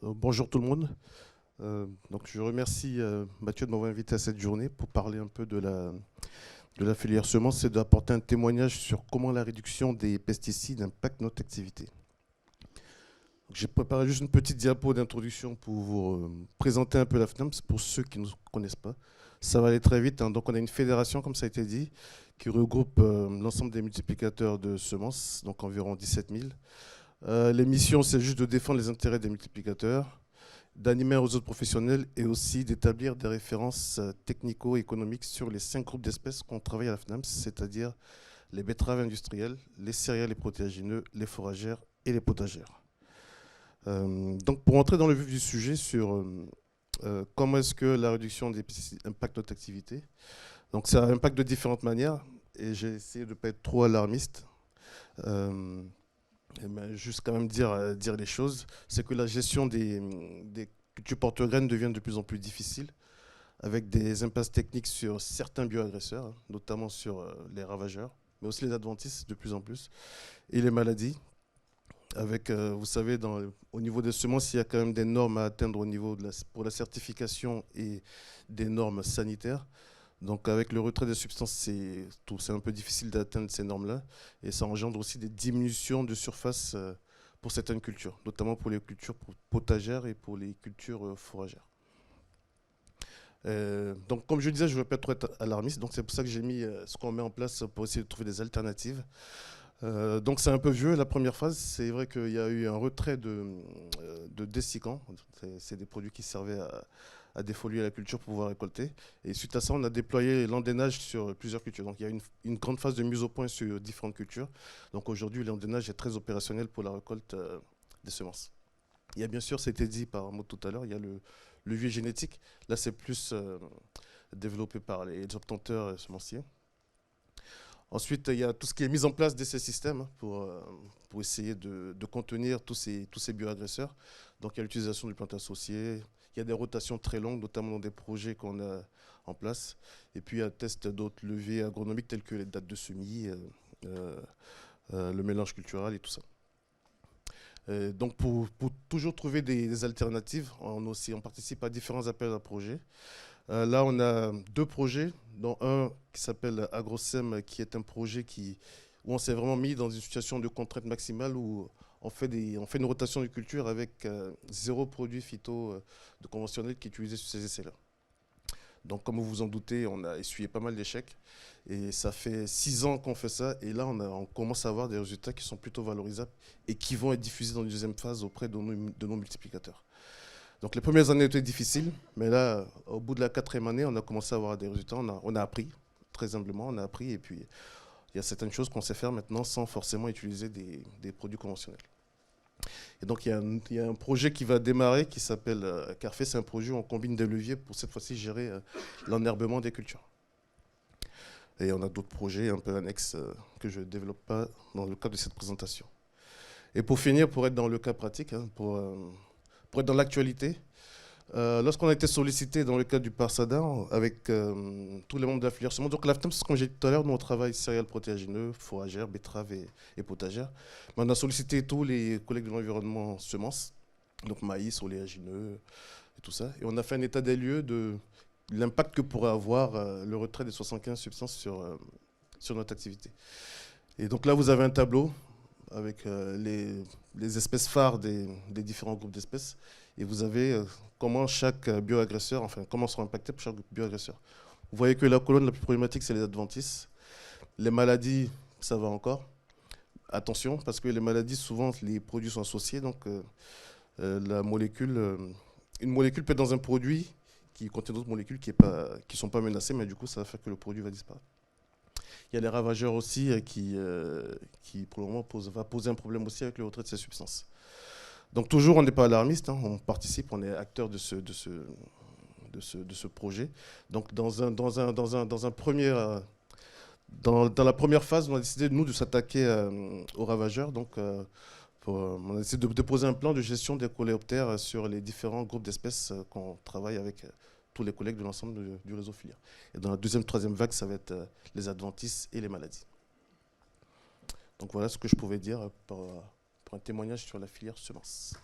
Bonjour tout le monde. Donc je remercie Mathieu de m'avoir invité à cette journée pour parler un peu de la filière semences et d'apporter un témoignage sur comment la réduction des pesticides impacte notre activité. J'ai préparé juste une petite diapo d'introduction pour vous présenter un peu la FNAMS pour ceux qui ne nous connaissent pas. Ça va aller très vite, hein. Donc on a une fédération, comme ça a été dit, qui regroupe l'ensemble des multiplicateurs de semences, donc environ 17 000. Les missions, c'est juste de défendre les intérêts des multiplicateurs, d'animer un réseau de professionnels et aussi d'établir des références technico-économiques sur les 5 groupes d'espèces qu'on travaille à la FNAMS, c'est-à-dire les betteraves industrielles, les céréales et protéagineux, les fourragères et les potagères. Donc pour entrer dans le vif du sujet sur comment est-ce que la réduction des pesticides impacte notre activité, donc ça impacte de différentes manières et j'ai essayé de ne pas être trop alarmiste. Euh, Juste quand même dire les choses, c'est que la gestion des cultures porte-graines devient de plus en plus difficile, avec des impasses techniques sur certains bioagresseurs, hein, notamment sur les ravageurs, mais aussi les adventices de plus en plus, et les maladies. Avec, vous savez, au niveau des semences, il y a quand même des normes à atteindre au niveau pour la certification et des normes sanitaires. Donc avec le retrait des substances, c'est un peu difficile d'atteindre ces normes-là. Et ça engendre aussi des diminutions de surface pour certaines cultures, notamment pour les cultures potagères et pour les cultures fourragères. Donc comme je disais, je ne veux pas trop être alarmiste, donc c'est pour ça que j'ai mis ce qu'on met en place pour essayer de trouver des alternatives. Donc c'est un peu vieux la première phase, c'est vrai qu'il y a eu un retrait de dessicants, c'est des produits qui servaient à défolier la culture pour pouvoir récolter. Et suite à ça, on a déployé l'endénage sur plusieurs cultures. Donc il y a une grande phase de mise au point sur différentes cultures. Donc aujourd'hui, l'endénage est très opérationnel pour la récolte des semences. Il y a bien sûr, c'était dit par Maud tout à l'heure, il y a le levier génétique. Là, c'est plus développé par les obtenteurs semenciers. Ensuite, il y a tout ce qui est mise en place d'essais systèmes hein, pour essayer de contenir tous ces bioagresseurs. Donc, il y a l'utilisation du plantes associées, il y a des rotations très longues, notamment dans des projets qu'on a en place. Et puis, il y a test d'autres leviers agronomiques tels que les dates de semis, euh, le mélange culturel et tout ça. Donc, pour toujours trouver des alternatives, on participe à différents appels à projets. Là, on a deux projets, dont un qui s'appelle AgroSem, qui est un projet où on s'est vraiment mis dans une situation de contrainte maximale où on fait une rotation de culture avec zéro produit phyto de conventionnel qui est utilisé sur ces essais-là. Donc, comme vous vous en doutez, on a essuyé pas mal d'échecs. Et ça fait 6 ans qu'on fait ça. Et là, on commence à avoir des résultats qui sont plutôt valorisables et qui vont être diffusés dans une deuxième phase auprès de nos multiplicateurs. Donc les premières années étaient difficiles, mais là, au bout de la 4e année, on a commencé à avoir des résultats. On a appris, très humblement, on a appris. Et puis, il y a certaines choses qu'on sait faire maintenant sans forcément utiliser des produits conventionnels. Et donc, il y a un projet qui va démarrer qui s'appelle Carfé. C'est un projet où on combine des leviers pour cette fois-ci gérer l'enherbement des cultures. Et on a d'autres projets un peu annexes que je ne développe pas dans le cadre de cette présentation. Et pour finir, pour être dans le cas pratique, hein, pour être dans l'actualité, lorsqu'on a été sollicité dans le cadre du PARSADA avec tous les membres de la filière semences, donc la FNAMS, comme j'ai dit tout à l'heure, nous on travaille céréales protéagineux, fourragères, betteraves et potagères. Mais on a sollicité tous les collègues de l'environnement semences, donc maïs, oléagineux et tout ça. Et on a fait un état des lieux de l'impact que pourrait avoir le retrait des 75 substances sur notre activité. Et donc là, vous avez un tableau avec les espèces phares des différents groupes d'espèces. Et vous avez comment chaque bioagresseur, enfin, comment sera impacté pour chaque bioagresseur. Vous voyez que la colonne la plus problématique, c'est les adventices. Les maladies, ça va encore. Attention, parce que les maladies, souvent, les produits sont associés. Donc, une molécule peut être dans un produit qui contient d'autres molécules qui ne sont pas menacées, mais du coup, ça va faire que le produit va disparaître. Il y a les ravageurs aussi qui pour le moment, va poser un problème aussi avec le retrait de ces substances. Donc toujours, on n'est pas alarmiste, hein, on participe, on est acteur de ce projet. Donc dans la première phase, on a décidé, nous, de s'attaquer aux ravageurs. Donc on a décidé de déposer un plan de gestion des coléoptères sur les différents groupes d'espèces qu'on travaille avec tous les collègues de l'ensemble du réseau filière. Et dans la deuxième, troisième vague, ça va être les adventices et les maladies. Donc voilà ce que je pouvais dire pour un témoignage sur la filière semences.